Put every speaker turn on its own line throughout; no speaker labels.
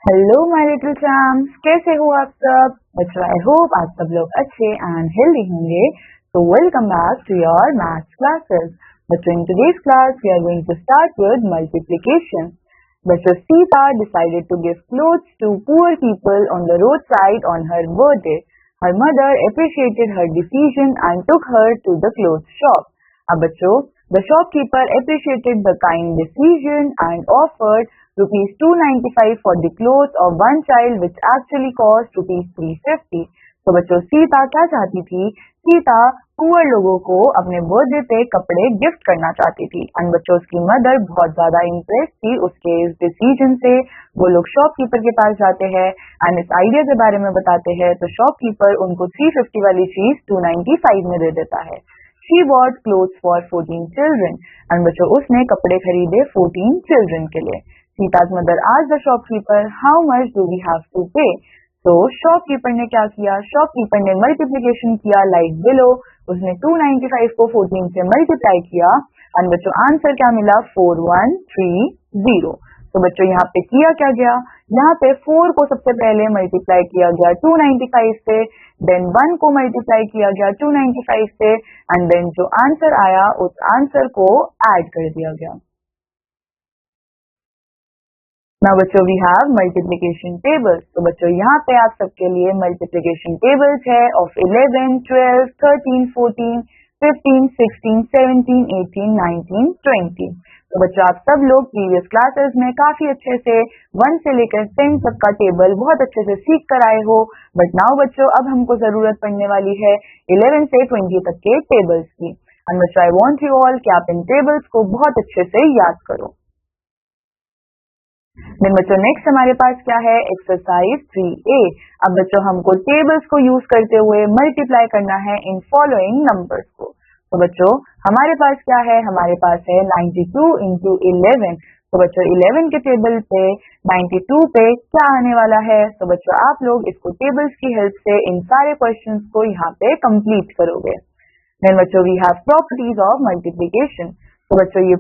Hello my little champs, कैसे हो आप सब? बच्चों, आई होप आप सब लोग अच्छे एंड हेल्दी होंगे। तो welcome back to your maths classes. बच्चों, in today's class we are going to start with multiplication. बच्चों, Sita decided to give clothes to poor people on the roadside on her birthday. Her mother appreciated her decision and took her to the clothes shop. अब बच्चों, the shopkeeper appreciated the kind decision and offered rupees 295 for the clothes of one child which actually cost rupees 350. तो बच्चों, सीता क्या चाहती थी? Sita poor लोगों को अपने बर्थडे पे कपड़े गिफ्ट करना चाहती थी। एंड बच्चों, उसकी मदर बहुत ज्यादा इम्प्रेस थी उसके इस डिसीजन से। वो लोग शॉपकीपर के पास जाते हैं एंड इस आइडिया के बारे में बताते हैं। तो शॉपकीपर उनको 350 वाली चीज 295 में दे देता है। She bought clothes for 14 children. And बच्चों, उसने कपड़े खरीदे 14 चिल्ड्रन के लिए। सीता's mother asked the shopkeeper, how much do we have to pay? तो शॉपकीपर ने क्या किया? शॉपकीपर ने मल्टीप्लिकेशन किया लाइक बिलो। उसने 295 को 14 से मल्टीप्लाई किया एंड बच्चों आंसर क्या मिला? 4130। तो बच्चों यहाँ पे किया क्या गया? यहाँ पे 4 को सबसे पहले मल्टीप्लाई किया गया 295 से, देन 1 को मल्टीप्लाई किया गया 295 से एंड देन जो आंसर आया उस आंसर को ऐड कर दिया गया। Now बच्चों, we have multiplication tables. तो बच्चों यहाँ पे आप सबके लिए multiplication tables है of 11, 12, 13, 14, 15, 16, 17, 18, 19, 20. तो बच्चों, आप सब लोग प्रीवियस क्लासेस में काफी अच्छे से 1 से लेकर 10 तक का टेबल बहुत अच्छे से सीख कर आए हो। बट नाउ बच्चों, अब हमको जरूरत पड़ने वाली है 11 से 20 तक के टेबल्स की। एंड बच्चों, आई वॉन्ट यू ऑल कि आप इन टेबल्स को बहुत अच्छे से याद करो। देन बच्चों, नेक्स्ट हमारे पास क्या है? Exercise 3A। अब बच्चों, हमको टेबल्स को यूज करते हुए मल्टीप्लाई करना है इन फॉलोइंग नंबर्स को। तो बच्चों, हमारे पास क्या है? हमारे पास है 92 इंटू 11। तो बच्चों, 11 के टेबल पे 92 पे क्या आने वाला है? तो बच्चों, आप लोग इसको टेबल्स की हेल्प से इन सारे क्वेश्चंस को यहाँ पे कंप्लीट करोगे। देन बच्चों, we have properties of multiplication. तो बच्चों, ये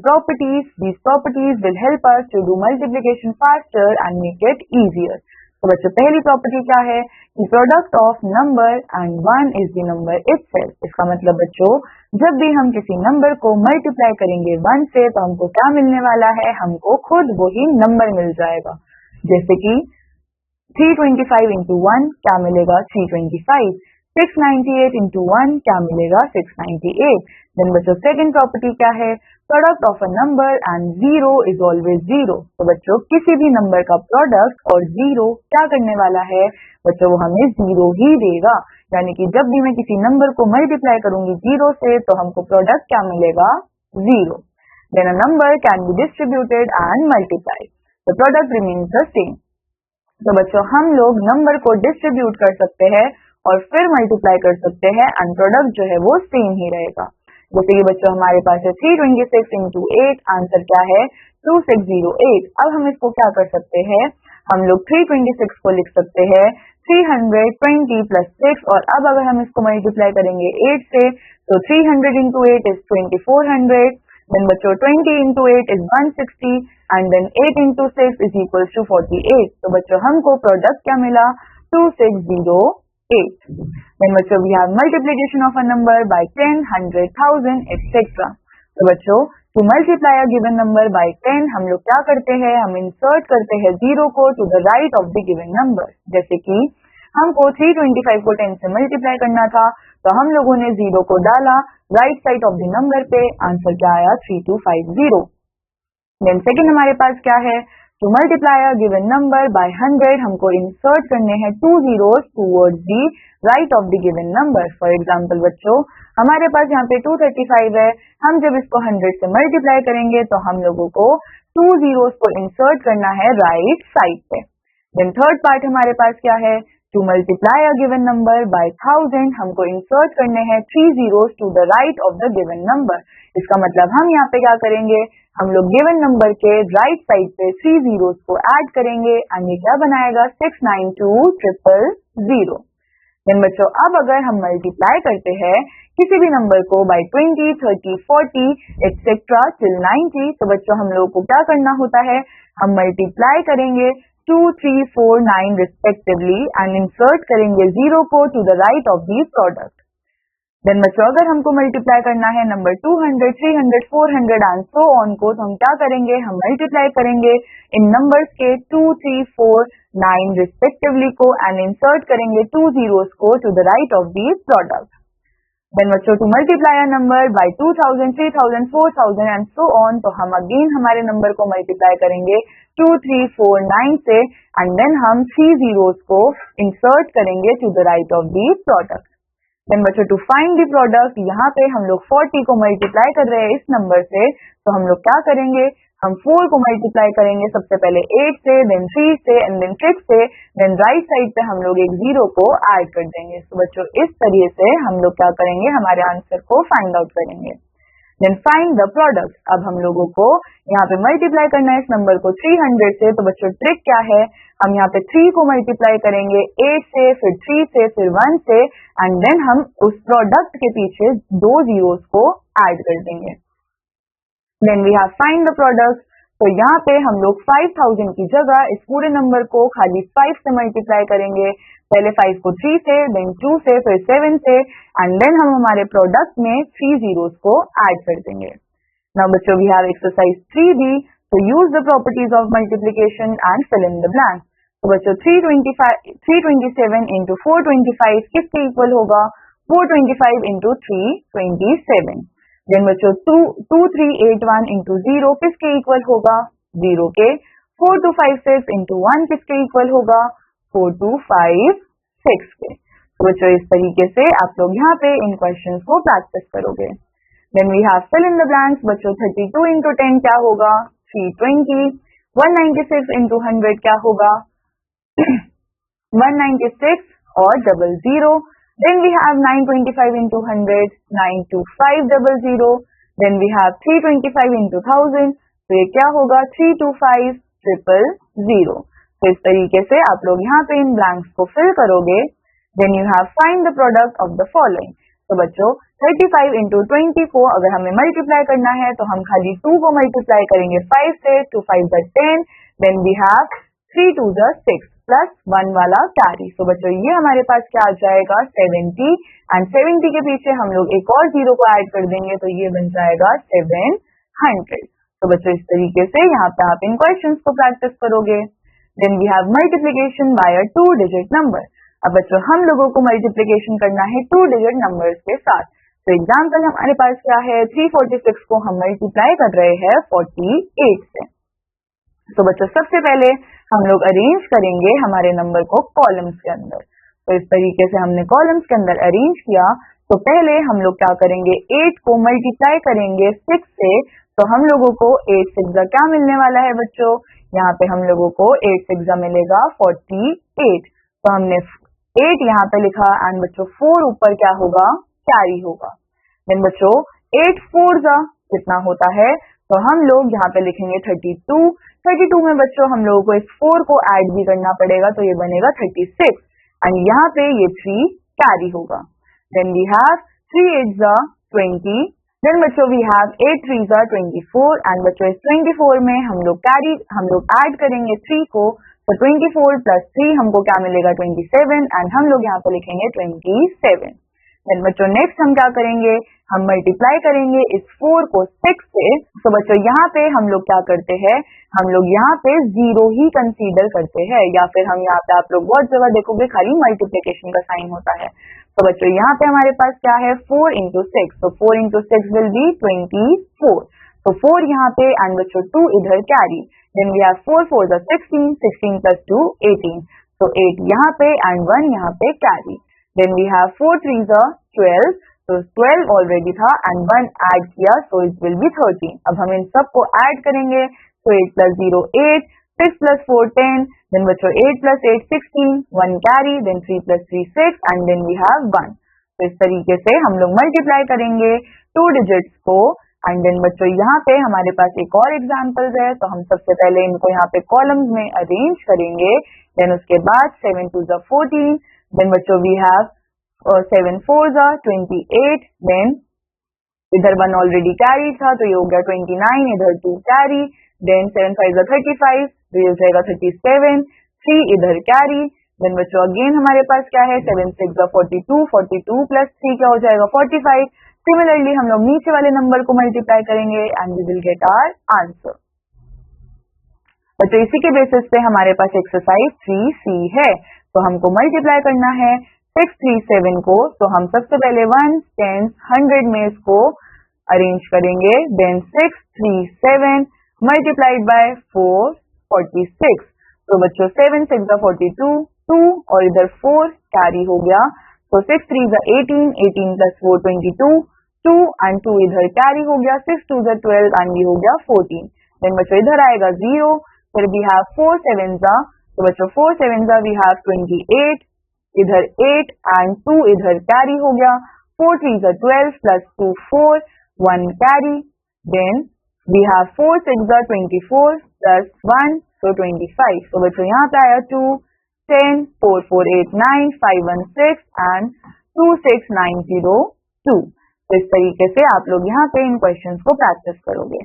these properties will help us to do multiplication faster and make it easier. तो बच्चों, पहली प्रॉपर्टी क्या है? The product of number and 1 is the number itself. इसका मतलब बच्चों, जब भी हम किसी नंबर को मल्टीप्लाई करेंगे 1 से तो हमको क्या मिलने वाला है? हमको खुद वही नंबर मिल जाएगा। जैसे कि 325 इंटू 1 क्या मिलेगा? 325। 698 इंटू 1 क्या मिलेगा? 698। देन बच्चों, सेकंड प्रॉपर्टी क्या है? Product of a number and 0 is always 0। तो बच्चों, किसी भी नंबर का प्रोडक्ट और 0 क्या करने वाला है? बच्चों, वो हमें 0 ही देगा। यानी कि जब भी मैं किसी नंबर को मल्टीप्लाई करूंगी 0 से तो हमको प्रोडक्ट क्या मिलेगा? 0। Then a number can be distributed and multiplied, the product remains the same. तो बच्चों, हम लोग नंबर को डिस्ट्रीब्यूट कर सकते हैं और फिर मल्टीप्लाई कर सकते हैं एंड प्रोडक्ट जो है वो सेम ही रहेगा। जैसे कि बच्चों, हमारे पास है 326 इंटू 8, आंसर क्या है? 2608। अब हम इसको क्या कर सकते हैं? हम लोग 326 को लिख सकते हैं 320 प्लस 6 और अब अगर हम इसको मल्टीप्लाई करेंगे 8 से तो 300 इंटू 8 इज 2400। देन बच्चों, 20 into 8 is 160 and then 8 into 6 is equal to 48। तो बच्चों, हमको प्रोडक्ट क्या मिला? 2608। Then बच्चों, we have multiplication of a number by 10, 100, 1000, etc. तो बच्चों, to multiply a given number by 10 हम लोग क्या करते हैं? हम इंसर्ट करते हैं 0 को to the right of the given number। जैसे कि हमको 325 को 10 से मल्टीप्लाई करना था तो हम लोगों ने 0 को डाला right side of the number पे, आंसर क्या आया? 3250। देन सेकेंड हमारे पास क्या है? To multiply a given number by 100 हमको इंसर्ट करने हैं 2 zeros towards the right of the given number। For example बच्चों, हमारे पास यहाँ पे 235 है, हम जब इसको 100 से मल्टीप्लाई करेंगे तो हम लोगों को 2 zeros को इंसर्ट करना है राइट साइड पे। देन थर्ड पार्ट हमारे पास क्या है? To multiply a given number by 1000 हमको इंसर्ट करने हैं 3 zeros to the right of the given number। इसका मतलब हम यहाँ पे क्या करेंगे? हम लोग गिवन नंबर के राइट साइड पे 3 zeros को ऐड करेंगे एंड ये क्या बनाएगा? 692000। देन बच्चों, अब अगर हम मल्टीप्लाई करते हैं किसी भी नंबर को बाय 20, 30, 40 एक्सेट्रा टिल 90 तो बच्चों हम लोगों को क्या करना होता है? हम मल्टीप्लाई करेंगे 2, 3, 4, 9 रिस्पेक्टिवली एंड इंसर्ट करेंगे 0 को to the right of these product. Then बच्चों अगर हमको मल्टीप्लाई करना है नंबर 200, 300, 400 एंड सो ऑन को, तो हम क्या करेंगे, हम मल्टीप्लाई करेंगे इन नंबर्स के 2, 3, 4, 9 रिस्पेक्टिवली को एंड इंसर्ट करेंगे 2 zeros को to the right of these product. Then बच्चों to multiply a number by 2000, 3000, 4000 and so on, तो हम अगेन हमारे नंबर को मल्टीप्लाई करेंगे 2, 3, 4, 9 से एंड देन हम 3 zeros को इंसर्ट करेंगे to the right of these product. Then बच्चों टू फाइंड द प्रोडक्ट, यहाँ पे हम लोग 40 को मल्टीप्लाई कर रहे हैं इस नंबर से, तो हम लोग क्या करेंगे, हम 4 को मल्टीप्लाई करेंगे सबसे पहले 8 से, देन 3 से एंड देन 6 से, देन राइट साइड पे हम लोग एक 0 को ऐड कर देंगे। तो बच्चों इस तरीके से हम लोग क्या करेंगे, हमारे आंसर को फाइंड आउट करेंगे। देन फाइंड द प्रोडक्ट, अब हम लोगों को यहाँ पे मल्टीप्लाई करना है इस नंबर को 300 से, तो बच्चों ट्रिक क्या है, हम यहाँ पे 3 को मल्टीप्लाई करेंगे 8 से, फिर 3 से, फिर 1 से एंड देन हम उस प्रोडक्ट के पीछे 2 zeros को ऐड कर देंगे। Then we have find the product, तो यहाँ पे हम लोग 5000 की जगह इस पूरे नंबर को खाली 5 से मल्टीप्लाई करेंगे, पहले 5 को 3 से, देन 2 से, फिर 7 से एंड देन हम हमारे प्रोडक्ट में 3 zeros को ऐड कर देंगे। नाउ बच्चों वी हैव एक्सरसाइज 3B, तो use the properties of multiplication and fill in the blank. तो बच्चों 327 इंटू 425 किसके इक्वल होगा, 425 इंटू 327। देन बच्चों 2381 इंटू 0 किसके इक्वल होगा, 0 के। 4256 इंटू 1 किसके इक्वल होगा, 4256 के। तो बच्चों इस तरीके से आप लोग यहाँ पे इन क्वेश्चंस को प्रैक्टिस करोगे। Then we have fill in the blanks, बच्चों 32 इंटू 10 क्या होगा, 320। 196 इंटू 100 क्या होगा 196 और 00। Then we have 925 into 100, 92500। Then we have 325 into 1000, तो ये क्या होगा 325000। तो इस तरीके से आप लोग यहाँ पे इन ब्लैंक्स को फिल करोगे। Then you have find the product of the following. तो बच्चों 35 इंटू 20 को अगर हमें मल्टीप्लाई करना है तो हम खाली 2 को मल्टीप्लाई करेंगे 5 से, 2 5 10, देन वी हैव 3 2 6 प्लस 1 वाला कैरी। तो बच्चों ये हमारे पास क्या आ जाएगा 70 एंड 70 के पीछे हम लोग एक और 0 को ऐड कर देंगे, तो ये बन जाएगा 700। तो बच्चों इस तरीके से यहाँ पे आप इन क्वेश्चंस को प्रैक्टिस करोगे। Then we have multiplication by a 2 digit number. अब बच्चों हम लोगों को मल्टीप्लिकेशन करना है 2 डिजिट नंबर्स के साथ। तो एग्जाम्पल हमारे पास क्या है, 346 को हम मल्टीप्लाई कर रहे हैं 48 से। तो बच्चों सबसे पहले हम लोग अरेंज करेंगे हमारे नंबर को कॉलम्स के अंदर। तो इस तरीके से हमने कॉलम्स के अंदर अरेंज किया। तो पहले हम लोग क्या करेंगे, 8 को मल्टीप्लाई करेंगे 6 से, तो हम लोगों को 8 6 क्या मिलने वाला है बच्चों, यहाँ पे हम लोगों को 8 6 मिलेगा 48। तो हमने 8 यहाँ पे लिखा एंड बच्चों 4 ऊपर क्या होगा, कैरी होगा। देन बच्चों 8 4 कितना होता है, तो हम लोग यहाँ पे लिखेंगे 32। 32 में बच्चों हम लोगों को इस 4 को ऐड भी करना पड़ेगा, तो ये बनेगा 36 एंड यहाँ पे ये 3 कैरी होगा। Then we have 3 8 20। देन बच्चों वी हैव 8 3 24 एंड बच्चों इस 24 में हम लोग ऐड करेंगे 3 को, तो 24 प्लस 3 हमको क्या मिलेगा 27 एंड हम लोग यहाँ पे लिखेंगे 27। देन बच्चों नेक्स्ट हम क्या करेंगे, हम मल्टीप्लाई करेंगे इस 4 को 6 से। तो बच्चों यहाँ पे हम लोग क्या करते हैं, हम लोग यहाँ पे 0 ही कंसीडर करते हैं, या फिर हम यहाँ पे आप लोग बहुत जगह देखोगे खाली मल्टीप्लिकेशन का साइन होता है। तो बच्चों यहाँ पे हमारे पास क्या है 4 इंटू 6, तो 4 इंटू 6 विल बी 24। तो 4 यहाँ पे एंड बच्चों 2 इधर carry. Then we have 4 4 16, 16 plus 2 18, तो 8 यहाँ पे एंड 1 यहाँ पे कैरी। देन वी हैव 4 3 12, तो 12 ऑलरेडी था एंड 1 ऐड किया, सो इट विल बी 13। अब हम इन सबको ऐड करेंगे, तो 8 प्लस 0 8, 6 प्लस 4 10, देन बच्चों 8 plus 8 16, 1 carry, then 3 plus 3 6 and then we have 1। तो इस तरीके से हम लोग मल्टीप्लाई करेंगे 2 डिजिट्स को एंड देन बच्चों यहाँ पे हमारे पास एक और एग्जाम्पल है, तो हम सबसे पहले इनको यहाँ पे कॉलम्स में अरेंज करेंगे। देन उसके बाद 7 2 14, देन बच्चों वी हैव 7 4 28, देन इधर 1 ऑलरेडी कैरी था, तो ये हो गया 29, इधर 2 कैरी, देन 7 5 35, तो ये हो जाएगा 37, 3 इधर कैरी। देन बच्चों अगेन हमारे पास क्या है 7 6 42, 42 प्लस 3 क्या हो जाएगा 45। सिमिलरली हम लोग नीचे वाले नंबर को मल्टीप्लाई करेंगे and we will get our answer. बच्चों इसी के बेसिस पे हमारे पास एक्सरसाइज 3C है। तो हमको मल्टीप्लाई करना है 637 को। तो हम सबसे पहले 1 10 100 में इसको अरेंज करेंगे। Then 637 multiplied by 446। तो बच्चों 7 6 42, 2 और इधर 4 कैरी हो गया। तो 6 3 18, 18 प्लस 4 22, 2 एंड 2 इधर कैरी हो गया। 6 2 12 एंड ये हो गया 14। देन बच्चों इधर आएगा 0। फिर वी हैव 4 7 तो बच्चों 4 7 वी हैव 28, इधर 8 एंड 2 इधर कैरी हो गया। 4 3 12 plus 2 4, 1 carry. Then we have 4 6 24 plus 1 so 25। तो बच्चों यहाँ पे आया 2 10 4 4 8 9 5 1 6 एंड 2 6 9 0 2। तो इस तरीके से आप लोग यहाँ पे इन क्वेश्चंस को प्रैक्टिस करोगे।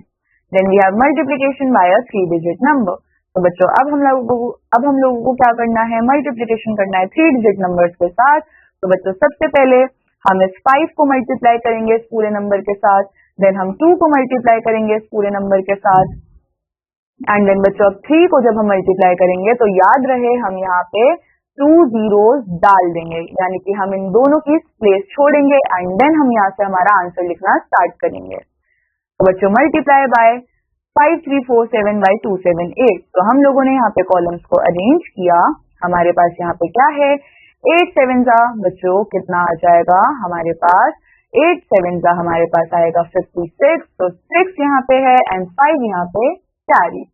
Then we have multiplication by a 3 digit number. तो बच्चों अब हम लोगों को क्या करना है, मल्टीप्लिकेशन करना है 3 डिजिट नंबर्स के साथ। तो बच्चों सबसे पहले हम इस 5 को मल्टीप्लाई करेंगे इस पूरे नंबर के साथ। देन हम 2 को मल्टीप्लाई करेंगे इस पूरे नंबर के साथ। एंड देन बच्चों अब 3 को जब हम मल्टीप्लाई करेंगे तो याद रहे हम यहाँ पे 2 zeros डाल देंगे, यानी कि हम इन दोनों की प्लेस छोड़ेंगे एंड देन हम यहाँ से हमारा आंसर लिखना स्टार्ट करेंगे। तो बच्चों मल्टीप्लाई बाय 5347 बाय 278। तो हम लोगों ने यहाँ पे कॉलम्स को अरेंज किया। हमारे पास यहाँ पे क्या है 8 7 बच्चों कितना आ जाएगा हमारे पास 8 7 हमारे पास आएगा 56। तो 6 यहाँ पे है एंड 5 यहाँ पे carry.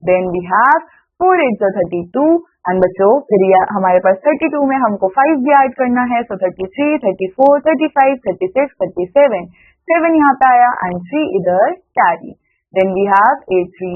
Then we have 4 8 32 and बच्चों फिर हमारे पास 32 में हमको 5 भी ऐड करना है। सो 33 34 35 36 37 7 यहाँ पे आया एंड 3 इधर carry. Then we have 8 3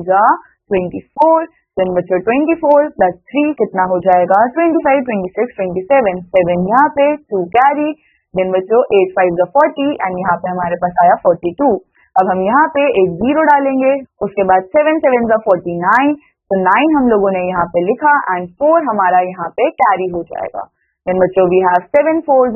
24। Then बच्चों 24 प्लस 3 कितना हो जाएगा 25 26 27 7 यहाँ पे 2 कैरी। देन बच्चों 8 5 40 एंड यहाँ पे हमारे पास आया 42। अब हम यहाँ पे एक 0 डालेंगे। उसके बाद 7 7 49। तो 9 हम लोगों ने यहाँ पे लिखा एंड 4 हमारा यहाँ पे कैरी हो जाएगा। देन बच्चों वी हैव 7 4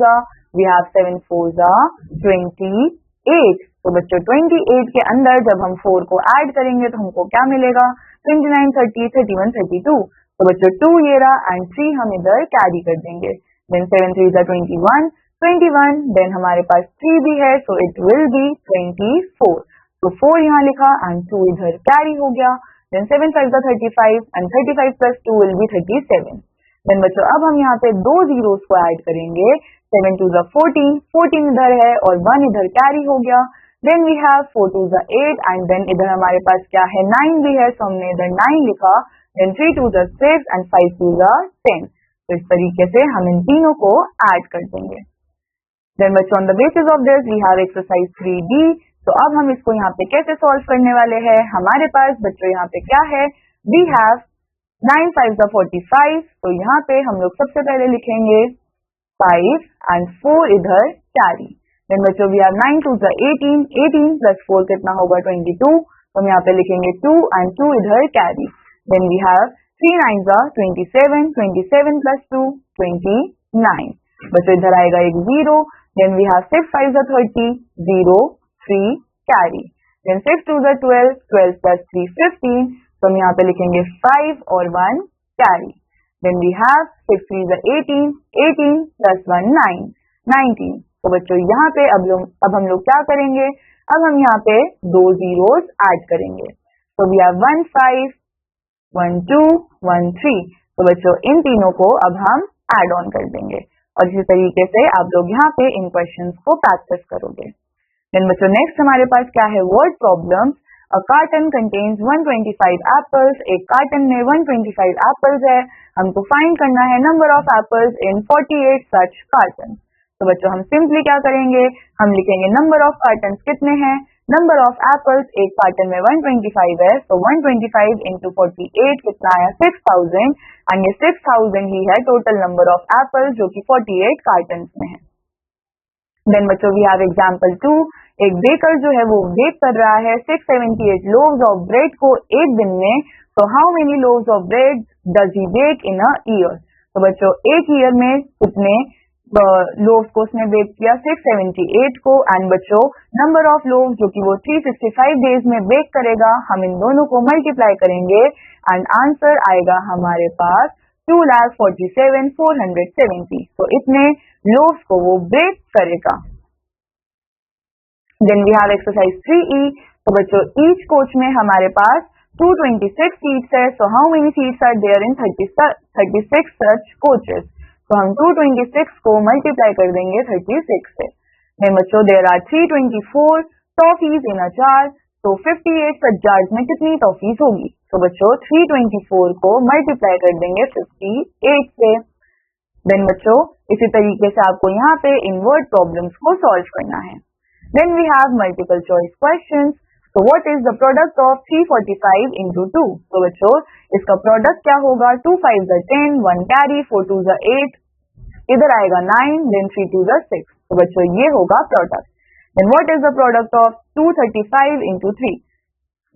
28। तो बच्चों 28 के अंदर जब हम 4 को ऐड करेंगे तो हमको क्या मिलेगा 29 30 31 32। तो बच्चों 2 ये रहा एंड 3 हम इधर कैरी कर देंगे। देन 7 3 21। देन हमारे पास 3 भी है सो इट विल बी 24। तो 4 यहाँ लिखा एंड 2 इधर कैरी हो गया। Then 7 5 35 and 35 plus 2 will be 37। Then बच्चों अब हम यहाँ पे 2 zeros को ऐड करेंगे। 7 2 14 इधर है और 1 इधर कैरी हो गया। Then we have 4 2 8 and then इधर हमारे पास क्या है 9 भी है सो हमने इधर 9 लिखा। Then 3 2 6 and 5 2 10। तो इस तरीके से हम इन तीनों को ऐड कर देंगे। देन बच्चों on the basis of this we have exercise 3D। तो अब हम इसको यहाँ पे कैसे सॉल्व करने वाले हैं, हमारे पास बच्चों यहाँ पे क्या है वी हैव 9 5 45। तो यहाँ पे हम लोग सबसे पहले लिखेंगे 5 एंड 4 इधर कैरी। देन बच्चों वी हैव 9 2 18 प्लस 4 कितना होगा 22। तो हम यहाँ पे लिखेंगे 2 एंड 2 इधर carry. Then we have 3 9 27 plus 2 29। बच्चों इधर आएगा एक 0। Then we have 6 5 30 0 3 carry. Then 6 2 12 plus 3 15। तो हम यहाँ पे लिखेंगे 5 और 1 carry. Then we have 6 3 18 plus 1 9 19। तो बच्चों यहाँ पे अब हम लोग क्या करेंगे, अब हम यहाँ पे 2 zeros ऐड करेंगे। तो वी हैव 1 5 1 2 1 3। तो बच्चों इन तीनों को अब हम ऐड ऑन कर देंगे और इसी तरीके से आप लोग यहाँ पे इन क्वेश्चंस को प्रैक्टिस करोगे। देन बच्चों नेक्स्ट हमारे पास क्या है वर्ड प्रॉब्लम्स। अ कार्टन कंटेन्स 125 एप्पल्स। एक कार्टन में 125 एप्पल्स है। हमको फाइंड करना है number of apples in 48 such carton. तो बच्चों हम सिंपली क्या करेंगे, हम लिखेंगे नंबर ऑफ कार्टन्स कितने हैं, नंबर ऑफ एप्पल्स एक कार्टन में 125 है। तो 125 इंटू 48 कितना आया 6000 एंड ये 6000 ही है टोटल नंबर ऑफ एप्पल्स जो कि 48 कार्टन में है। देन बच्चों वी हैव एग्जांपल 2। एक बेकर जो है वो बेक कर रहा है 678 लोव्स ऑफ ब्रेड को एक दिन में So how many loaves of bread does he bake in a year? तो बच्चों एक ईयर में कितने लोव्स को उसने बेक किया? 678 को। एंड बच्चों नंबर ऑफ लोव्स जो कि वो 365 डेज में बेक करेगा, हम इन दोनों को मल्टीप्लाई करेंगे एंड आंसर आएगा हमारे पास 2,47,470। तो इतने लोव्स को वो बेक करेगा। Then we have exercise 3E। तो बच्चों ईच कोच में हमारे पास 226 सीट्स है। So how many seats are there in 36 such coaches? तो हम 226 को मल्टीप्लाई कर देंगे 36 से। देन बच्चों there are 324 toffees in a jar. तो 58 सच जार्स में कितनी टॉफीज होगी? तो बच्चों 324 को मल्टीप्लाई कर देंगे 58 से। देन बच्चों इसी तरीके से आपको यहाँ पे इन वर्ड प्रॉब्लम्स को सॉल्व करना है। Then we have multiple choice questions. So what is the product of 345 into 2? तो बच्चों इसका प्रोडक्ट क्या होगा? 2 5s are 10, 1 carry, 4 2s are 8, इधर आएगा 9, then 3 2s are 6। तो बच्चों ये होगा product. Then what is the product of 235 into 3?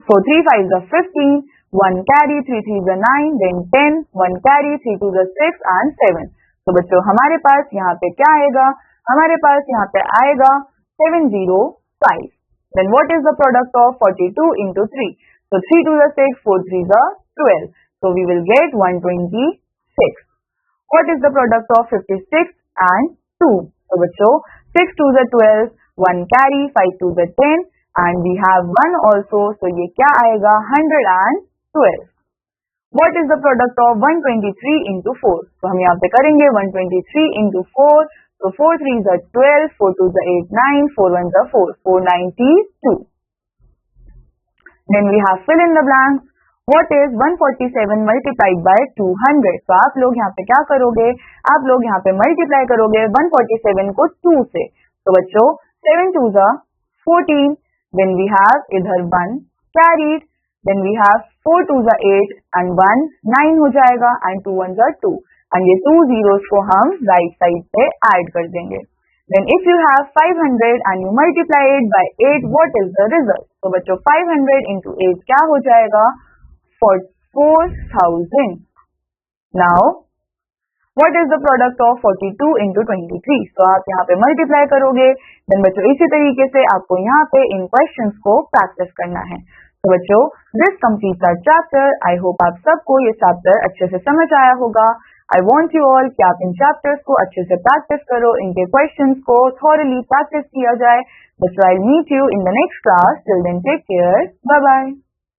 So 3 5s are 15, 1 carry, 3 3s are 9, then 10, 1 carry, 3 2s are 6 and 7। तो बच्चों हमारे पास यहाँ पे क्या आएगा? हमारे पास यहाँ पे आएगा 705। Then what is the product of 42 into 3? So 3 2s are 6, 4 3s are 12. So we will get 126. What is the product of 56 and 2? So बच्चों 6 2s are 12, 1 carry, 5 2s are 10 and we have 1 also. So ये क्या आएगा? 112. What is the product of 123 into 4? तो हम यहाँ पे करेंगे 123 into 4. So 4 3s are 12, 4 2s are 8, 9, 4 1s are 4, 492. Then we have fill in the blanks. What is 147 multiplied by 200? तो आप लोग यहाँ पे क्या करोगे? आप लोग यहाँ पे मल्टीप्लाई करोगे 147 को 2 से। तो बच्चों 7 2s are 14. Then we have इधर 1 carried. Then we have 4 2s are 8 and 1 9 हो जाएगा and 2 1s are 2. एंड ये 2 zeros को हम राइट साइड पे ऐड कर देंगे। Then if you have 500 and you multiply it by 8, what is the result? तो बच्चों 500 into 8 क्या हो जाएगा? 4000। Now what is the product of 42 into 23? तो आप यहाँ पे मल्टीप्लाई करोगे। देन बच्चों इसी तरीके से आपको यहाँ पे इन क्वेश्चंस को प्रैक्टिस करना है। तो बच्चों this completes our chapter. I hope आप सबको ये चैप्टर अच्छे से समझ आया होगा। I want you all कि आप इन चैप्टर्स को अच्छे से प्रैक्टिस करो, इनके क्वेश्चंस को थॉरली प्रैक्टिस किया जाए। बच्चों I'll meet you in the next class. Till then take care. Bye bye.